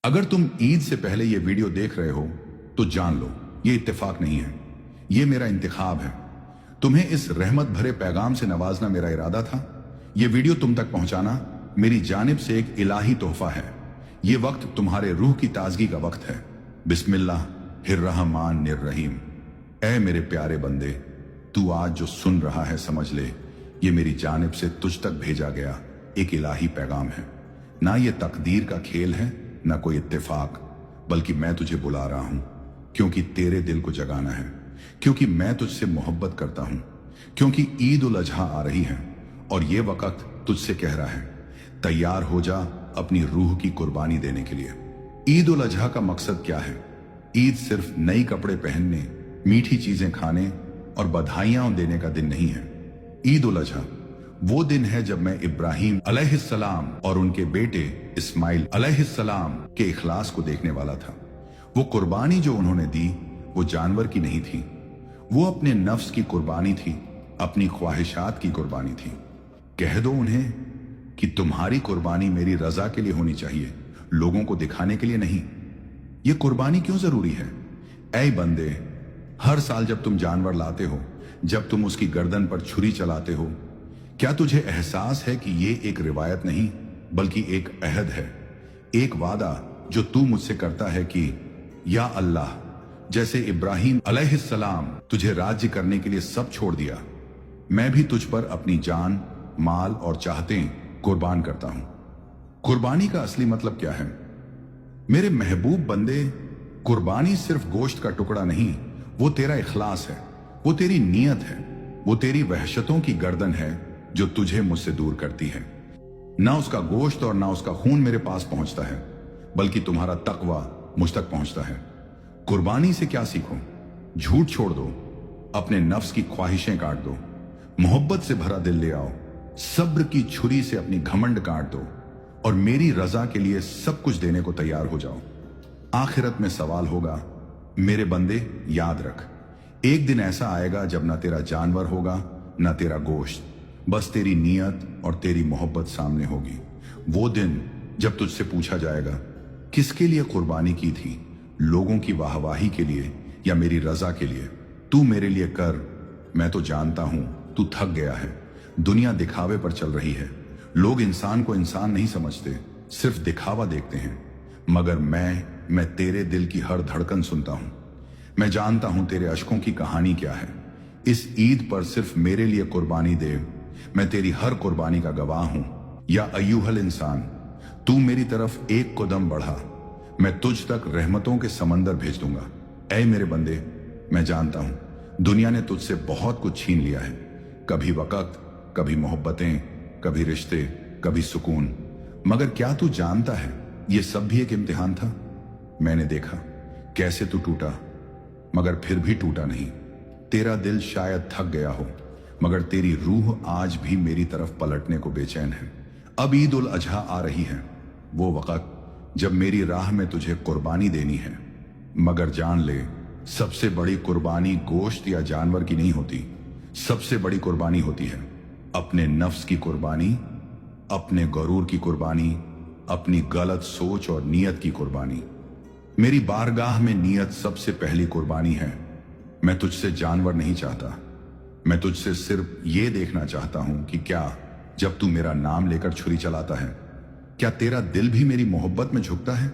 अगर तुम ईद से पहले ये वीडियो देख रहे हो तो जान लो ये इत्तेफाक नहीं है, ये मेरा इंतखाब है। तुम्हें इस रहमत भरे पैगाम से नवाजना मेरा इरादा था। ये वीडियो तुम तक पहुंचाना मेरी जानिब से एक इलाही तोहफा है। ये वक्त तुम्हारे रूह की ताजगी का वक्त है। बिस्मिल्लाहिर्रहमानिर्रहीम। ऐ मेरे प्यारे बंदे, तू आज जो सुन रहा है समझ ले ये मेरी जानिब से तुझ तक भेजा गया एक इलाही पैगाम है। ना ये तकदीर का खेल है ना कोई इत्तेफाक, बल्कि मैं तुझे बुला रहा हूं क्योंकि तेरे दिल को जगाना है, क्योंकि मैं तुझसे मोहब्बत करता हूं, क्योंकि ईद उल अजहा आ रही है और ये वक्त तुझसे कह रहा है तैयार हो जा अपनी रूह की कुर्बानी देने के लिए। ईद उल अजहा का मकसद क्या है? ईद सिर्फ नई कपड़े पहनने, मीठी चीजें खाने और बधाइयां देने का दिन नहीं है। ईद उल अजहा वो दिन है जब मैं इब्राहिम अलैहिस्सलाम और उनके बेटे इस्माइल अलैहिस्सलाम के इखलास को देखने वाला था। वो कुर्बानी जो उन्होंने दी वो जानवर की नहीं थी, वो अपने नफ्स की कुर्बानी थी, अपनी ख्वाहिशात की कुर्बानी थी। कह दो उन्हें कि तुम्हारी कुर्बानी मेरी रजा के लिए होनी चाहिए, लोगों को दिखाने के लिए नहीं। ये कुर्बानी क्यों जरूरी है? ऐ बंदे, हर साल जब तुम जानवर लाते हो, जब तुम उसकी गर्दन पर छुरी चलाते हो, क्या तुझे एहसास है कि ये एक रिवायत नहीं बल्कि एक अहद है, एक वादा जो तू मुझसे करता है कि या अल्लाह, जैसे इब्राहिम अलैहिस्सलाम तुझे राज्य करने के लिए सब छोड़ दिया, मैं भी तुझ पर अपनी जान, माल और चाहतें कुर्बान करता हूं। कुर्बानी का असली मतलब क्या है? मेरे महबूब बंदे, कुर्बानी सिर्फ गोश्त का टुकड़ा नहीं, वो तेरा इखलास है, वो तेरी नीयत है, वो तेरी वहशतों की गर्दन है जो तुझे मुझसे दूर करती है। ना उसका गोश्त और ना उसका खून मेरे पास पहुंचता है, बल्कि तुम्हारा तकवा मुझ तक पहुंचता है। कुर्बानी से क्या सीखो? झूठ छोड़ दो, अपने नफ्स की ख्वाहिशें काट दो, मोहब्बत से भरा दिल ले आओ, सब्र की छुरी से अपनी घमंड काट दो और मेरी रजा के लिए सब कुछ देने को तैयार हो जाओ। आखिरत में सवाल होगा, मेरे बंदे याद रख, एक दिन ऐसा आएगा जब ना तेरा जानवर होगा ना तेरा गोश्त, बस तेरी नीयत और तेरी मोहब्बत सामने होगी। वो दिन जब तुझसे पूछा जाएगा किसके लिए कुर्बानी की थी, लोगों की वाहवाही के लिए या मेरी रजा के लिए? तू मेरे लिए कर। मैं तो जानता हूं तू थक गया है, दुनिया दिखावे पर चल रही है, लोग इंसान को इंसान नहीं समझते, सिर्फ दिखावा देखते हैं, मगर मैं तेरे दिल की हर धड़कन सुनता हूं। मैं जानता हूं तेरे अश्कों की कहानी क्या है। इस ईद पर सिर्फ मेरे लिए कुर्बानी दे, मैं तेरी हर कुर्बानी का गवाह हूं। या अय्युहल इंसान, तू मेरी तरफ एक कदम बढ़ा, मैं तुझ तक रहमतों के समंदर भेज दूंगा। ऐ मेरे बंदे, मैं जानता हूं दुनिया ने तुझसे बहुत कुछ छीन लिया है, कभी वक़्त, कभी मोहब्बतें, कभी रिश्ते, कभी सुकून, मगर क्या तू जानता है ये सब भी एक इम्तिहान था? मैंने देखा कैसे तू टूटा, मगर फिर भी टूटा नहीं। तेरा दिल शायद थक गया हो, मगर तेरी रूह आज भी मेरी तरफ पलटने को बेचैन है। अब ईद उल अजहा आ रही है, वो वक़्त जब मेरी राह में तुझे कुर्बानी देनी है, मगर जान ले सबसे बड़ी कुर्बानी गोश्त या जानवर की नहीं होती, सबसे बड़ी कुर्बानी होती है अपने नफ्स की कुर्बानी, अपने गरूर की कुर्बानी, अपनी गलत सोच और नीयत की कुर्बानी। मेरी बारगाह में नीयत सबसे पहली कुर्बानी है। मैं तुझसे जानवर नहीं चाहता, मैं तुझसे सिर्फ ये देखना चाहता हूं कि क्या जब तू मेरा नाम लेकर छुरी चलाता है, क्या तेरा दिल भी मेरी मोहब्बत में झुकता है?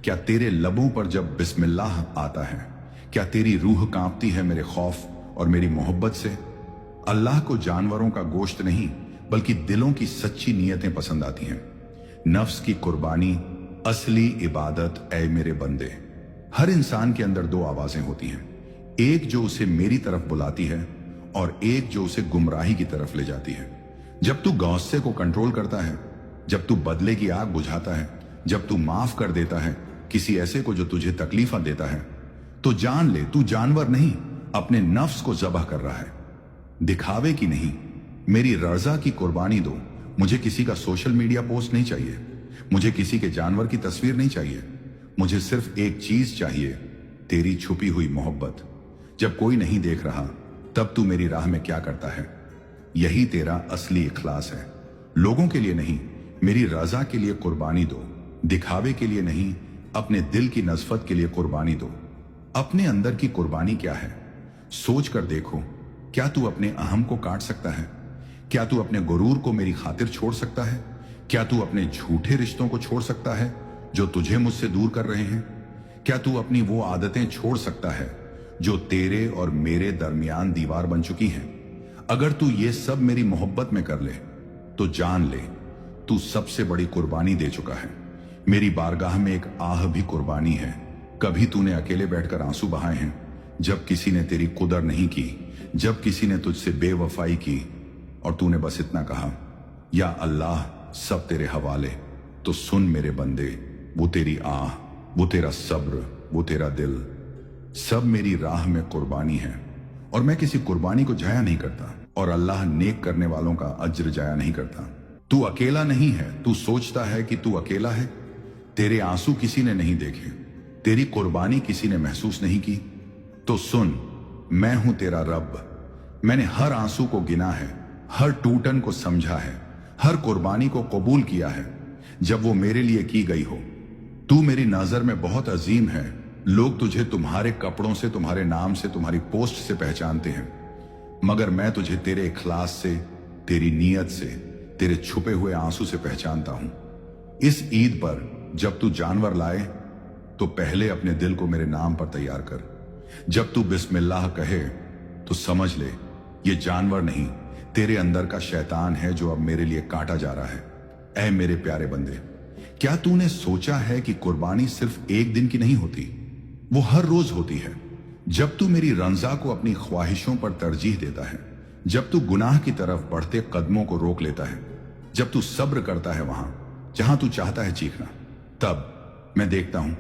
क्या तेरे लबों पर जब बिस्मिल्लाह आता है, क्या तेरी रूह कांपती है मेरे खौफ और मेरी मोहब्बत से? अल्लाह को जानवरों का गोश्त नहीं बल्कि दिलों की सच्ची नीयतें पसंद आती हैं। नफ्स की कुर्बानी असली इबादत। ऐ मेरे बंदे, हर इंसान के अंदर दो आवाजें होती हैं, एक जो उसे मेरी तरफ बुलाती है और एक जो उसे गुमराही की तरफ ले जाती है। जब तू गौस्से को कंट्रोल करता है, जब तू बदले की आग बुझाता है, जब तू माफ कर देता है किसी ऐसे को जो तुझे तकलीफा देता है, तो जान ले तू जानवर नहीं, अपने नफ्स को ज़बह कर रहा है। दिखावे की नहीं, मेरी रजा की कुर्बानी दो। मुझे किसी का सोशल मीडिया पोस्ट नहीं चाहिए, मुझे किसी के जानवर की तस्वीर नहीं चाहिए, मुझे सिर्फ एक चीज चाहिए, तेरी छुपी हुई मोहब्बत। जब कोई नहीं देख रहा तब तू मेरी राह में क्या करता है? यही तेरा असली इखलास है। लोगों के लिए नहीं, मेरी रजा के लिए कुर्बानी दो, दिखावे के लिए नहीं, अपने दिल की नज़फत के लिए कुर्बानी दो। अपने अंदर की कुर्बानी क्या है सोच कर देखो। क्या तू अपने अहम को काट सकता है? क्या तू अपने गुरूर को मेरी खातिर छोड़ सकता है? क्या तू अपने झूठे रिश्तों को छोड़ सकता है जो तुझे मुझसे दूर कर रहे हैं? क्या तू अपनी वो आदतें छोड़ सकता है जो तेरे और मेरे दरमियान दीवार बन चुकी हैं? अगर तू ये सब मेरी मोहब्बत में कर ले तो जान ले तू सबसे बड़ी कुर्बानी दे चुका है। मेरी बारगाह में एक आह भी कुर्बानी है। कभी तूने अकेले बैठकर आंसू बहाए हैं जब किसी ने तेरी कुदर नहीं की, जब किसी ने तुझसे बेवफाई की और तूने बस इतना कहा, या अल्लाह सब तेरे हवाले। तो सुन मेरे बंदे, वो तेरी आह, वो तेरा सब्र, वो तेरा दिल, सब मेरी राह में कुर्बानी है। और मैं किसी कुर्बानी को जाया नहीं करता और अल्लाह नेक करने वालों का अज्र जाया नहीं करता। तू अकेला नहीं है। तू सोचता है कि तू अकेला है। तेरे आंसू किसी ने नहीं देखे, तेरी कुर्बानी किसी ने महसूस नहीं की। तो सुन, मैं हूं तेरा रब। मैंने हर आंसू को गिना है, हर टूटन को समझा है, हर कुर्बानी को कबूल किया है जब वो मेरे लिए की गई हो। तू मेरी नजर में बहुत अजीम है। लोग तुझे तुम्हारे कपड़ों से, तुम्हारे नाम से, तुम्हारी पोस्ट से पहचानते हैं, मगर मैं तुझे तेरे इखलास से, तेरी नीयत से, तेरे छुपे हुए आंसू से पहचानता हूं। इस ईद पर जब तू जानवर लाए तो पहले अपने दिल को मेरे नाम पर तैयार कर। जब तू बिस्मिल्लाह कहे तो समझ ले ये जानवर नहीं, तेरे अंदर का शैतान है जो अब मेरे लिए काटा जा रहा है। ऐ मेरे प्यारे बंदे, क्या तूने सोचा है कि कुर्बानी सिर्फ एक दिन की नहीं होती, वो हर रोज होती है। जब तू मेरी रंजा को अपनी ख्वाहिशों पर तरजीह देता है, जब तू गुनाह की तरफ बढ़ते कदमों को रोक लेता है, जब तू सब्र करता है वहां जहां तू चाहता है चीखना, तब मैं देखता हूं,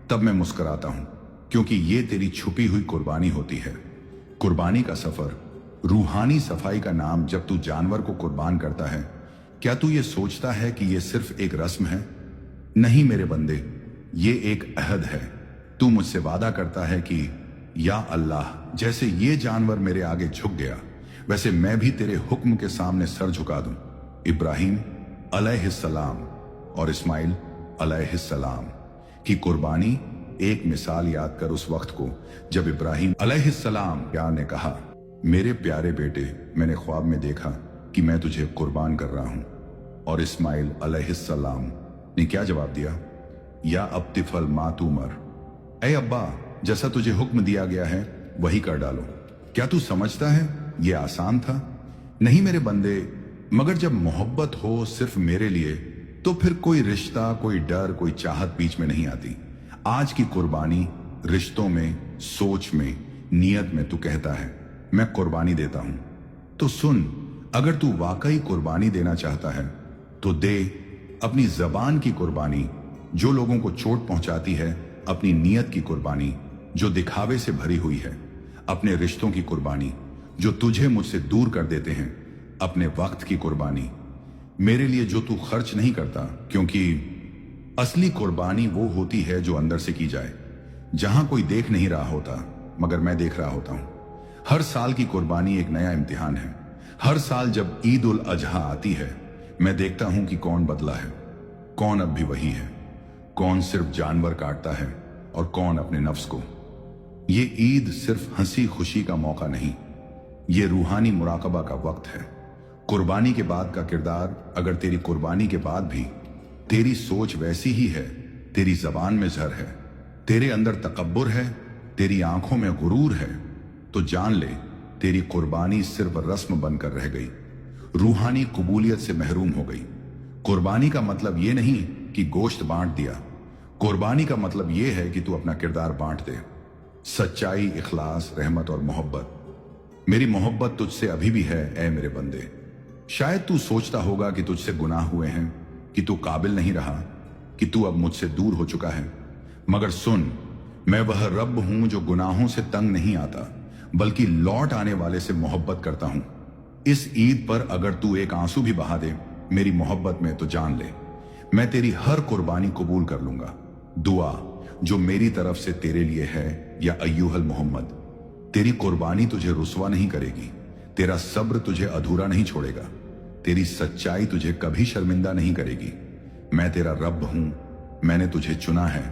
तब मैं मुस्कुराता हूं, क्योंकि ये तेरी छुपी हुई कुर्बानी होती है। कुर्बानी का सफर, रूहानी सफाई का नाम। जब तू जानवर को कुर्बान करता है, क्या तू ये सोचता है कि ये सिर्फ एक रस्म है? नहीं मेरे बंदे, ये एक अहद है। तू मुझसे वादा करता है कि या अल्लाह, जैसे ये जानवर मेरे आगे झुक गया वैसे मैं भी तेरे हुक्म के सामने सर झुका दूं। इब्राहिम अलैहिस्सलाम और इस्माइल अलैहिस्सलाम की कुर्बानी एक मिसाल याद कर उस वक्त को जब इब्राहिम अलैहिस्सलाम प्यार ने कहा, मेरे प्यारे बेटे, मैंने ख्वाब में देखा कि मैं तुझे कुर्बान कर रहा हूं। और इस्माइल अलैहिस्सलाम ने क्या जवाब दिया? या अब्तिफल मातूमर, ऐ अब्बा, जैसा तुझे हुक्म दिया गया है वही कर डालो। क्या तू समझता है ये आसान था? नहीं मेरे बंदे, मगर जब मोहब्बत हो सिर्फ मेरे लिए तो फिर कोई रिश्ता, कोई डर, कोई चाहत बीच में नहीं आती। आज की कुर्बानी रिश्तों में, सोच में, नियत में तू कहता है मैं कुर्बानी देता हूं। तो सुन, अगर तू वाकई कुर्बानी देना चाहता है तो दे अपनी जबान की कुर्बानी जो लोगों को चोट पहुंचाती है, अपनी नियत की कुर्बानी जो दिखावे से भरी हुई है, अपने रिश्तों की कुर्बानी जो तुझे मुझसे दूर कर देते हैं, अपने वक्त की कुर्बानी मेरे लिए जो तू खर्च नहीं करता, क्योंकि असली कुर्बानी वो होती है जो अंदर से की जाए, जहां कोई देख नहीं रहा होता मगर मैं देख रहा होता हूं। हर साल की कुर्बानी एक नया इम्तिहान है। हर साल जब ईद उल अजहा आती है मैं देखता हूं कि कौन बदला है, कौन अब भी वही है, कौन सिर्फ जानवर काटता है और कौन अपने नफ्स को। ये ईद सिर्फ हंसी खुशी का मौका नहीं, ये रूहानी मुराकबा का वक्त है। कुर्बानी के बाद का किरदार, अगर तेरी कुर्बानी के बाद भी तेरी सोच वैसी ही है, तेरी जबान में जहर है, तेरे अंदर तकब्बुर है, तेरी आंखों में गुरूर है, तो जान ले तेरी कुर्बानी सिर्फ रस्म बनकर रह गई, रूहानी कबूलियत से महरूम हो गई। कुर्बानी का मतलब ये नहीं कि गोश्त बांट दिया, कुर्बानी का मतलब ये है कि तू अपना किरदार बांट दे। सच्चाई, इखलास, रहमत और मोहब्बत। मेरी मोहब्बत तुझसे अभी भी है ऐ मेरे बंदे। शायद तू सोचता होगा कि तुझसे गुनाह हुए हैं, कि तू काबिल नहीं रहा, कि तू अब मुझसे दूर हो चुका है, मगर सुन, मैं वह रब हूं जो गुनाहों से तंग नहीं आता बल्कि लौट आने वाले से मोहब्बत करता हूं। इस ईद पर अगर तू एक आंसू भी बहा दे मेरी मोहब्बत में, तो जान ले मैं तेरी हर कुर्बानी कबूल कर लूंगा। दुआ जो मेरी तरफ से तेरे लिए है, या अय्युहल मोहम्मद, तेरी कुर्बानी तुझे रुसवा नहीं करेगी, तेरा सब्र तुझे अधूरा नहीं छोड़ेगा, तेरी सच्चाई तुझे कभी शर्मिंदा नहीं करेगी। मैं तेरा रब हूं, मैंने तुझे चुना है।